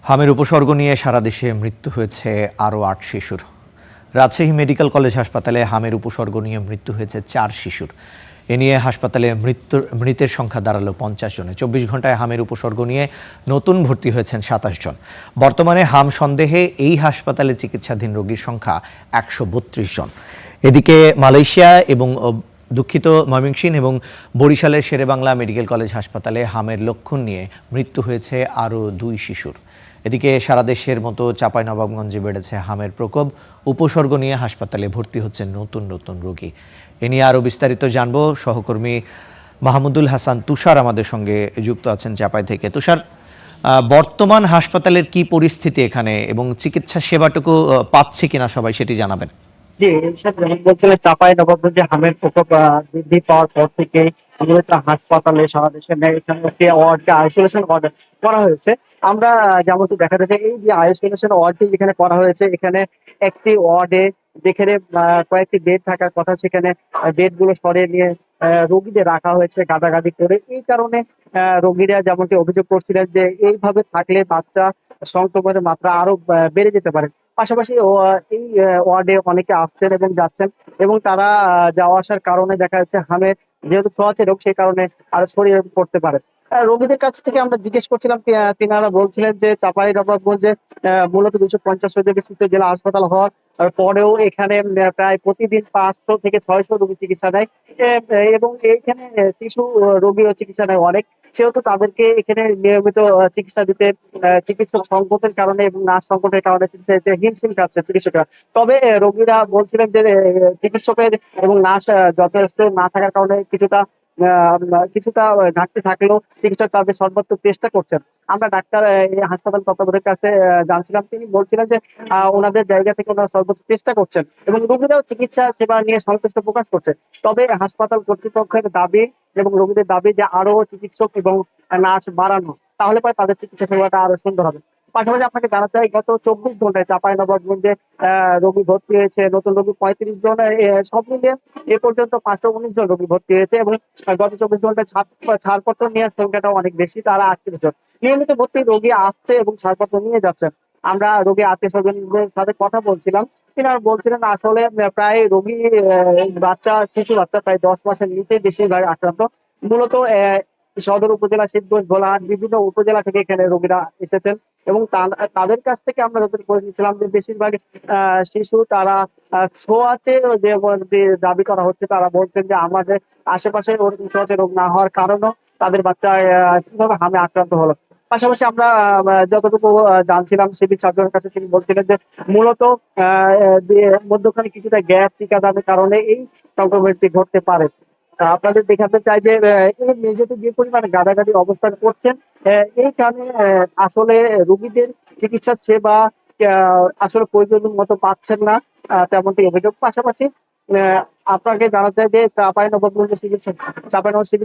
হামের উপসর্গ নিয়ে সারা দেশে মৃত্যু হয়েছে আরও ৮ শিশুর। রাজশাহী মেডিকেল কলেজ হাসপাতালে হামের উপসর্গ নিয়ে মৃত্যু হয়েছে ৪ শিশুর। এ নিয়ে হাসপাতালে মৃতের সংখ্যা দাঁড়ালো ৫০ জনে। ২৪ ঘন্টায় হামের উপসর্গ নিয়ে নতুন ভর্তি হয়েছেন ২৭ জন। বর্তমানে হাম সন্দেহে এই হাসপাতালে চিকিৎসাধীন রোগীর সংখ্যা ১৩২ জন। এদিকে মালয়েশিয়া এবং ময়মনসিংহ এবং বরিশালের শেরেবাংলা মেডিকেল কলেজ হাসপাতালে হামের লক্ষণ নিয়ে মৃত্যু হয়েছে আরও ২ শিশুর। এদিকে সারা দেশের মতো চাঁপাইনবাবগঞ্জে বেড়েছে হামের প্রকোপ। উপসর্গ নিয়ে হাসপাতালে ভর্তি হচ্ছে নতুন নতুন রোগী। এ নিয়ে আরও বিস্তারিত জানবো। সহকর্মী মাহমুদুল হাসান তুষার আমাদের সঙ্গে যুক্ত আছেন চাঁপাই থেকে। তুষার, বর্তমান হাসপাতালের কি পরিস্থিতি এখানে এবং চিকিৎসা সেবাটুকু পাচ্ছে কিনা সবাই, সেটি জানাবেন। জি, যেমন বলছিলেন চাঁপাইনবাবগঞ্জে হামের প্রকোপ বৃদ্ধি পাওয়ার পর থেকে মূলত হাসপাতালে সারা দেশে নেই এখানে একটি ওয়ার্ডকে আইসোলেশন ওয়ার্ড করা হয়েছে। আমরা যেমনটি দেখা যাচ্ছে, এই যে আইসোলেশন ওয়ার্ডটি যেখানে করা হয়েছে, এখানে একটি ওয়ার্ডে যেখানে কয়েকটি বেড থাকার কথা, সেখানে বেড গুলো সরিয়ে নিয়ে রোগীদের রাখা হয়েছে গাদাগাদি করে। এই কারণে রোগীরা যেমনটি অভিযোগ করছিলেন যে এইভাবে থাকলে বাচ্চা সংক্রমণের মাত্রা আরো বেড়ে যেতে পারে। পাশাপাশি এই ওয়ার্ডে অনেকে আসছেন এবং যাচ্ছেন, এবং তারা যাওয়া আসার কারণে দেখা যাচ্ছে হামের যেহেতু ছোঁয়াচে রোগ, সেই কারণে আরো ছড়িয়ে পড়তে পারে। রোগীদের কাছ থেকে আমরা জিজ্ঞেস করছিলাম, তিনারা বলছিলেন যে চাঁপাইনবাবগঞ্জে মূলত 250 বিশিষ্ট জেলা হাসপাতাল হওয়ার পরেও এখানে প্রায় প্রতিদিন 500 থেকে 600 রোগী চিকিৎসা নেয়, এবং এইখানে শিশু রোগীও চিকিৎসা নেয় অনেক। সেহেতু তাদেরকে এখানে নিয়মিত চিকিৎসা দিতে চিকিৎসক সংকটের কারণে এবং নার্স সংকটের কারণে চিকিৎসা দিতে হিমশিম খাচ্ছে চিকিৎসকরা। তবে রোগীরা বলছিলেন যে চিকিৎসকের এবং নার্স যথেষ্ট না থাকার কারণে কিছুটা ঘাটতি থাকলেও চিকিৎসক তাদের সর্বাত্মক চেষ্টা করছেন। আমরা ডাক্তার হাসপাতাল তত্ত্বাবধায়কের কাছে জানছিলাম, তিনি বলছিলেন যে ওনাদের জায়গা থেকে ওনারা সর্বোচ্চ চেষ্টা করছেন এবং রোগীরাও চিকিৎসা সেবা নিয়ে সন্তুষ্ট প্রকাশ করছে। তবে হাসপাতাল কর্তৃপক্ষের দাবি এবং রোগীদের দাবি যে আরো চিকিৎসক এবং নার্স বাড়ানো, তাহলে পরে তাদের চিকিৎসা সেবাটা আরো সুন্দর হবে। পাশাপাশি আপনাকে জানা চাই, গত 24 ঘন্টায় চাঁপাইনবাবগঞ্জে রোগী ভর্তি হয়েছে নতুন রোগী 35 জন। সব মিলিয়ে এ পর্যন্ত 519 জন রোগী ভর্তি হয়েছে, এবং গত 24 ঘন্টায় ছাড়পত্র নেওয়ার সংখ্যাটাও অনেক বেশি, তারা 38 জন। নিয়মিত ভর্তি রোগী আসছে এবং ছাড়পত্র নিয়ে যাচ্ছে। আমরা রোগী আত্মীয় স্বজনদের সাথে কথা বলছিলাম, তিনারা বলছিলেন আসলে প্রায় রোগী শিশু বাচ্চা প্রায় 10 মাসের নিচে বেশিরভাগ আক্রান্ত। মূলত সদর উপজেলা, শিবগঞ্জ, ভোলাহাট, বিভিন্ন উপজেলা থেকে এখানে রোগীরা এসেছেন, এবং তাদের কাছ থেকে আমরা যতটুকু করে নিয়েছিলাম যে বেশিরভাগ শিশু তারা ছোঁয়াচে যে দাবি করা হচ্ছে, তারা বলছেন যে আমাদের আশেপাশে ওরকম ছোঁয়াচে রোগ না হওয়ার কারণেও তাদের বাচ্চা কিভাবে হামে আক্রান্ত হলো। পাশাপাশি আমরা যতটুকু জানছিলাম সিভিল সার্জনের কাছে, তিনি বলছিলেন যে মূলত মধ্যখানে কিছুটা গ্যাপ টিকাদানের কারণে এই সংক্রমণটি ঘটতে পারে। আপনাদের দেখাতে চাই যে এই মেঝেতে যে পরিমাণে গাদাগাদি অবস্থান করছেন, এইখানে আসলে রোগীদের চিকিৎসা সেবা আসলে প্রয়োজন মতো পাচ্ছেন না, তেমনটি অভিযোগ। পাশাপাশি আপনাকে জানা যায় যে চাঁপাইনবাবগঞ্জ সিভিল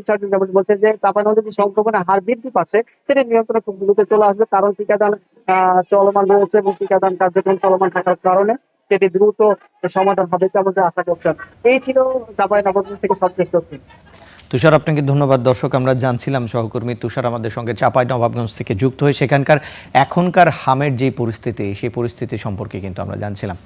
সার্জন যেমন বলছেন যে চাঁপাইনবাবগঞ্জে যে সংক্রমণের হার বৃদ্ধি পাচ্ছে, সেটা নিয়ন্ত্রণে খুব দ্রুত চলে আসবে, কারণ টিকাদান চলমান রয়েছে এবং টিকাদান কার্যক্রম চলমান থাকার কারণে সেটি দ্রুত সমাধান হবে তেমন আশা করছেন। এই ছিল চাঁপাইনবাবগঞ্জ থেকে সবচেয়ে তথ্য। তুষার, আপনাকে ধন্যবাদ। দর্শক, আমরা জানছিলাম সহকর্মী তুষার আমাদের সঙ্গে চাঁপাইনবাবগঞ্জ থেকে যুক্ত হয়ে সেখানকার এখনকার হামের যে পরিস্থিতি, সেই পরিস্থিতি সম্পর্কে কিন্তু আমরা জানছিলাম।